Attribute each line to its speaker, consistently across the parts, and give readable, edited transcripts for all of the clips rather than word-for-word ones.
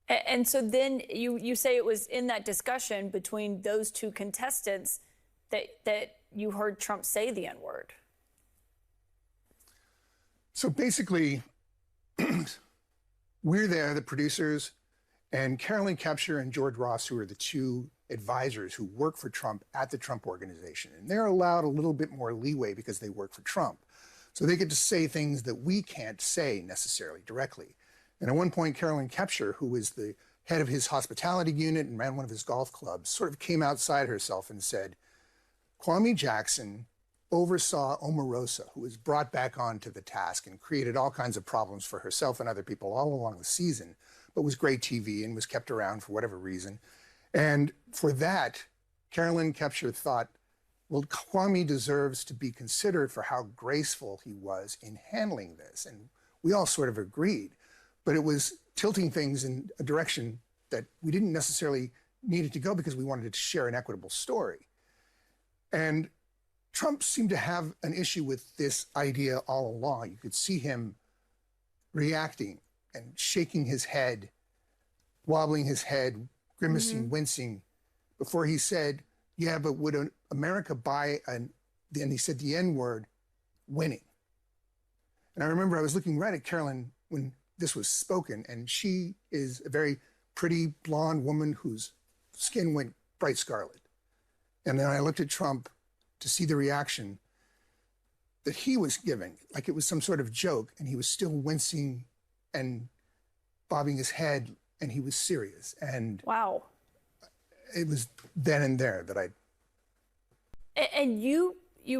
Speaker 1: And so then you say it was in that discussion between those two contestants that you heard Trump say the N-word.
Speaker 2: So basically, we're there, the producers, and Carolyn Kepscher and George Ross, who are the two advisors who work for Trump at the Trump Organization. And they're allowed a little bit more leeway because they work for Trump. So they get to say things that we can't say necessarily directly. And at one point, Carolyn Kepscher, who was the head of his hospitality unit and ran one of his golf clubs, sort of came outside herself and said, Kwame Jackson oversaw Omarosa, who was brought back onto the task and created all kinds of problems for herself and other people all along the season, but was great TV and was kept around for whatever reason. And for that, Carolyn Kepscher thought, well, Kwame deserves to be considered for how graceful he was in handling this. And we all sort of agreed, but it was tilting things in a direction that we didn't necessarily need it to go because we wanted to share an equitable story. And Trump seemed to have an issue with this idea all along. You could see him reacting and shaking his head, wobbling his head, grimacing, wincing, before he said, yeah, but would America buy then he said the N-word, winning. And I remember I was looking right at Carolyn when this was spoken, and she is a very pretty blonde woman whose skin went bright scarlet. And then I looked at Trump to see the reaction that he was giving, like it was some sort of joke, and he was still wincing and bobbing his head, and he was serious. And
Speaker 1: wow,
Speaker 2: it was then and there that I.
Speaker 1: And you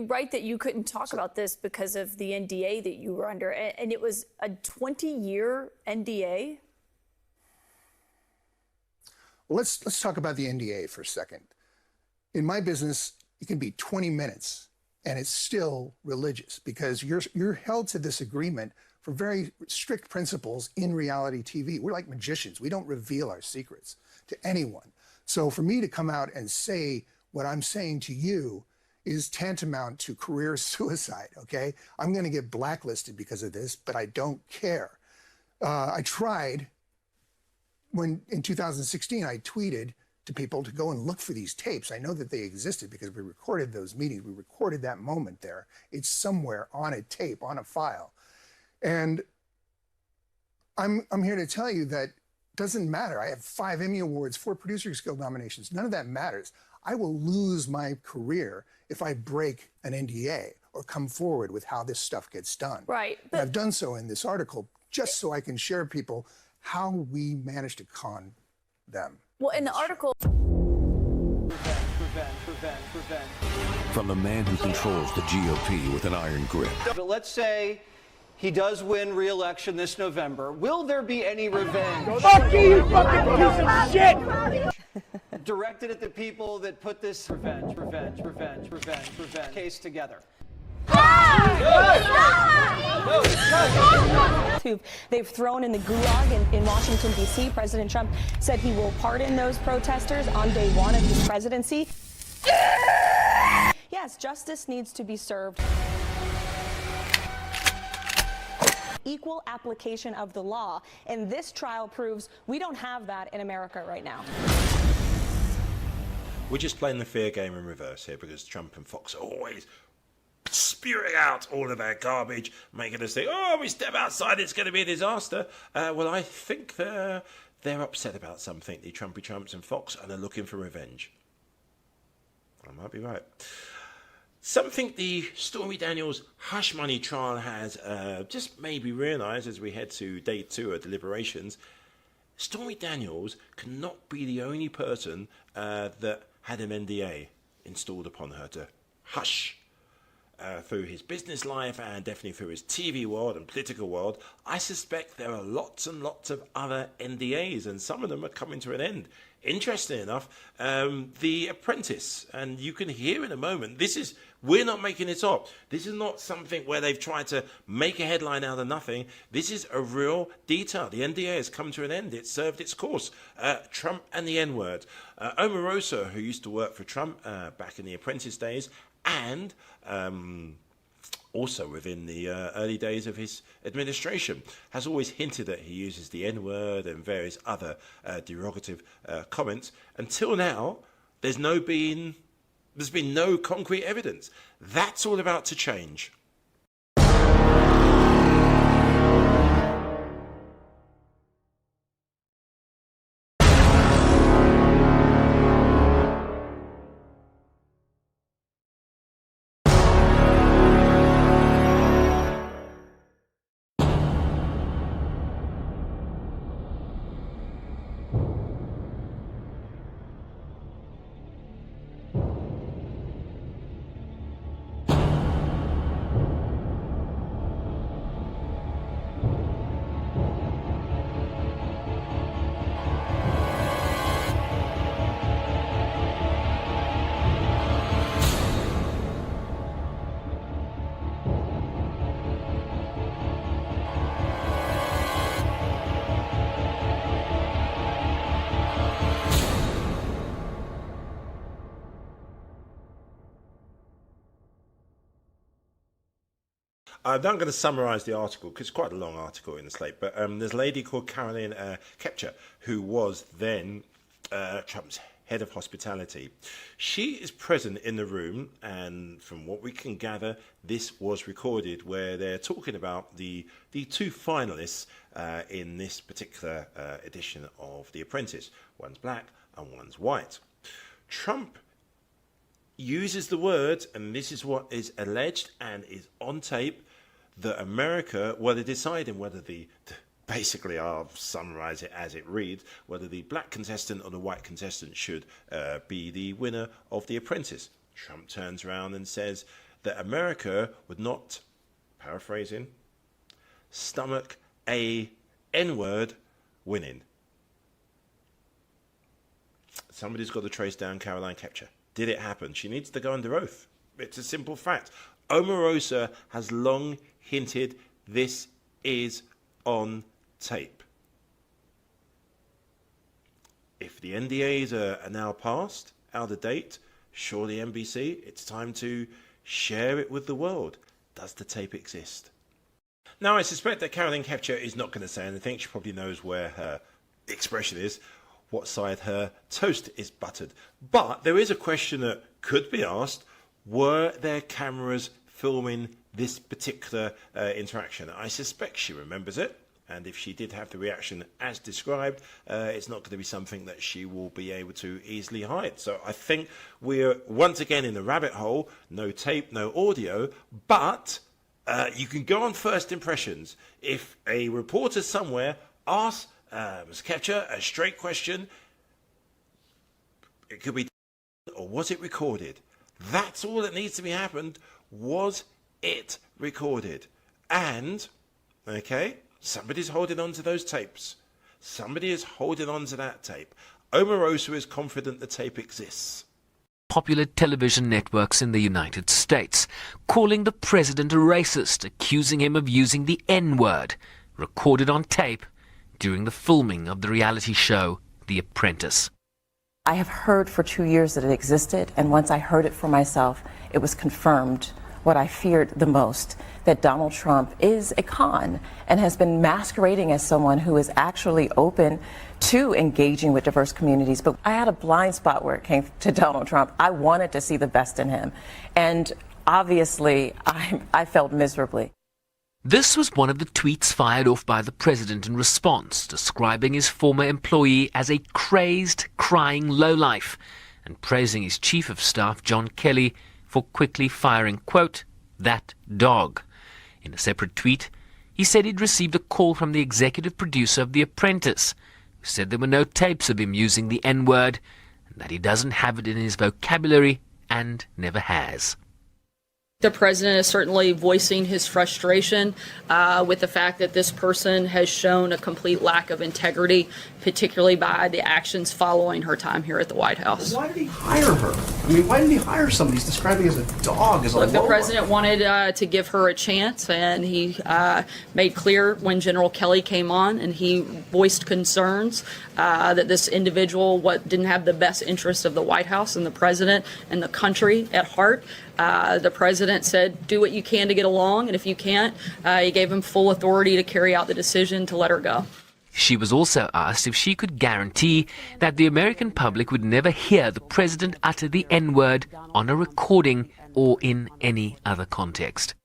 Speaker 1: write that you couldn't talk about this because of the NDA that you were under, and it was a 20-year NDA.
Speaker 2: Well, let's talk about the NDA for a second. In my business, it can be 20 minutes, and it's still religious because you're held to this agreement for very strict principles in reality TV. We're like magicians. We don't reveal our secrets to anyone. So for me to come out and say what I'm saying to you is tantamount to career suicide, okay? I'm gonna get blacklisted because of this, but I don't care. I tried when in 2016, I tweeted to people to go and look for these tapes. I know that they existed because we recorded those meetings. We recorded that moment there. It's somewhere on a tape, on a file. And I'm here to tell you that it doesn't matter. I have 5 Emmy Awards, 4 Producers Guild nominations. None of that matters. I will lose my career if I break an NDA or come forward with how this stuff gets done.
Speaker 1: Right.
Speaker 2: And I've done so in this article just so I can share people how we managed to con them.
Speaker 1: Well, in the article.
Speaker 3: Prevent.
Speaker 4: From the man who controls the GOP with an iron grip.
Speaker 3: But let's say he does win re-election this November. Will there be any revenge?
Speaker 5: Fuck you fucking piece of shit!
Speaker 3: Directed at the people that put this revenge case together.
Speaker 6: They've thrown in the gulag in Washington, D.C. President Trump said he will pardon those protesters on day 1 of his presidency. Yes, justice needs to be served. Equal application of the law. And this trial proves we don't have that in America right now.
Speaker 7: We're just playing the fear game in reverse here because Trump and Fox are always spewing out all of their garbage, making us think, oh, we step outside, it's going to be a disaster. Well, I think they're upset about something, the Trumpy Trumps and Fox, and they're looking for revenge. I might be right. Something the Stormy Daniels hush money trial has just made me realise as we head to day 2 of deliberations, Stormy Daniels cannot be the only person that had an NDA installed upon her to hush. Through his business life and definitely through his TV world and political world, I suspect there are lots and lots of other NDAs, and some of them are coming to an end. Interesting enough, The Apprentice, and you can hear in a moment, we're not making it up. This is not something where they've tried to make a headline out of nothing. This is a real detail. The NDA has come to an end. It served its course. Trump and the N-word. Omarosa, who used to work for Trump back in The Apprentice days, and also within the early days of his administration, has always hinted that he uses the N-word and various other derogative comments. Until now, there's been no concrete evidence. That's all about to change. I'm not going to summarise the article because it's quite a long article in the Slate, but there's a lady called Caroline Kepcher who was then Trump's head of hospitality. She is present in the room, and from what we can gather, this was recorded where they're talking about the two finalists in this particular edition of The Apprentice. One's black and one's white. Trump uses the words, and this is what is alleged and is on tape, that America, well, they're deciding whether basically I'll summarise it as it reads, whether the black contestant or the white contestant should be the winner of The Apprentice. Trump turns around and says that America would not, paraphrasing, stomach a N-word winning. Somebody's got to trace down Caroline Kepcher. Did it happen? She needs to go under oath. It's a simple fact. Omarosa has long hinted this is on tape. If the NDAs are now passed, out of date, surely NBC, it's time to share it with the world. Does the tape exist? Now, I suspect that Caroline Kepcher is not going to say anything. She probably knows where her expression is, what side her toast is buttered. But there is a question that could be asked. Were there cameras filming this particular interaction? I suspect she remembers it. And if she did have the reaction as described, it's not going to be something that she will be able to easily hide. So I think we're once again in the rabbit hole. No tape, no audio. But you can go on first impressions. If a reporter somewhere asks Ms. Kepcher a straight question, it could be, or was it recorded? That's all that needs to be happened. Was it recorded? And, okay, somebody's holding on to those tapes. Somebody is holding on to that tape. Omarosa is confident the tape exists.
Speaker 8: Popular television networks in the United States, calling the president a racist, accusing him of using the N-word, recorded on tape during the filming of the reality show The Apprentice.
Speaker 9: I have heard for 2 years that it existed, and once I heard it for myself, it was confirmed what I feared the most, that Donald Trump is a con and has been masquerading as someone who is actually open to engaging with diverse communities. But I had a blind spot where it came to Donald Trump. I wanted to see the best in him, and obviously I felt miserably.
Speaker 8: This was one of the tweets fired off by the president in response, describing his former employee as a crazed, crying lowlife and praising his chief of staff, John Kelly, for quickly firing, quote, that dog. In a separate tweet, he said he'd received a call from the executive producer of The Apprentice, who said there were no tapes of him using the N-word and that he doesn't have it in his vocabulary and never has.
Speaker 10: The president is certainly voicing his frustration with the fact that this person has shown a complete lack of integrity, particularly by the actions following her time here at the White House.
Speaker 11: Why did he hire her? I mean, why didn't he hire somebody he's describing as a dog, as a
Speaker 10: Look, the president wanted to give her a chance, and he made clear when General Kelly came on, and he voiced concerns that this individual didn't have the best interest of the White House and the president and the country at heart. The president said, do what you can to get along, and if you can't, he gave him full authority to carry out the decision to let her go.
Speaker 8: She was also asked if she could guarantee that the American public would never hear the president utter the N-word on a recording or in any other context.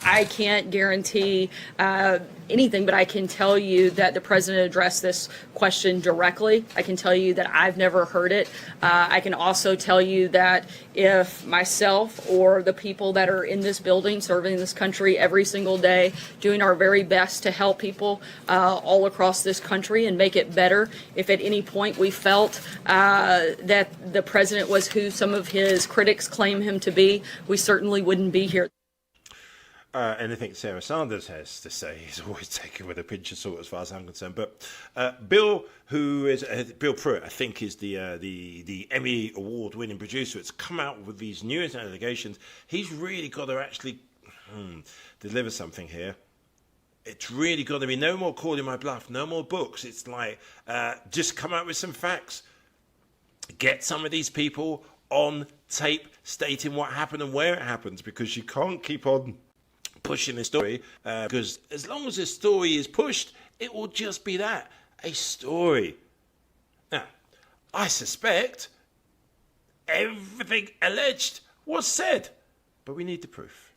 Speaker 10: I can't guarantee anything, but I can tell you that the president addressed this question directly. I can tell you that I've never heard it. I can also tell you that if myself or the people that are in this building serving this country every single day, doing our very best to help people all across this country and make it better, if at any point we felt that the president was who some of his critics claim him to be, we certainly wouldn't be here.
Speaker 7: Anything Sarah Sanders has to say is always taken with a pinch of salt, as far as I'm concerned. But Bill, who is Bill Pruitt, I think, is the Emmy award-winning producer. It's come out with these newest allegations. He's really got to actually deliver something here. It's really got to be no more calling my bluff, no more books. It's like just come out with some facts. Get some of these people on tape stating what happened and where it happened, because you can't keep on pushing the story, because as long as the story is pushed, it will just be that, a story. Now, I suspect everything alleged was said, but we need the proof.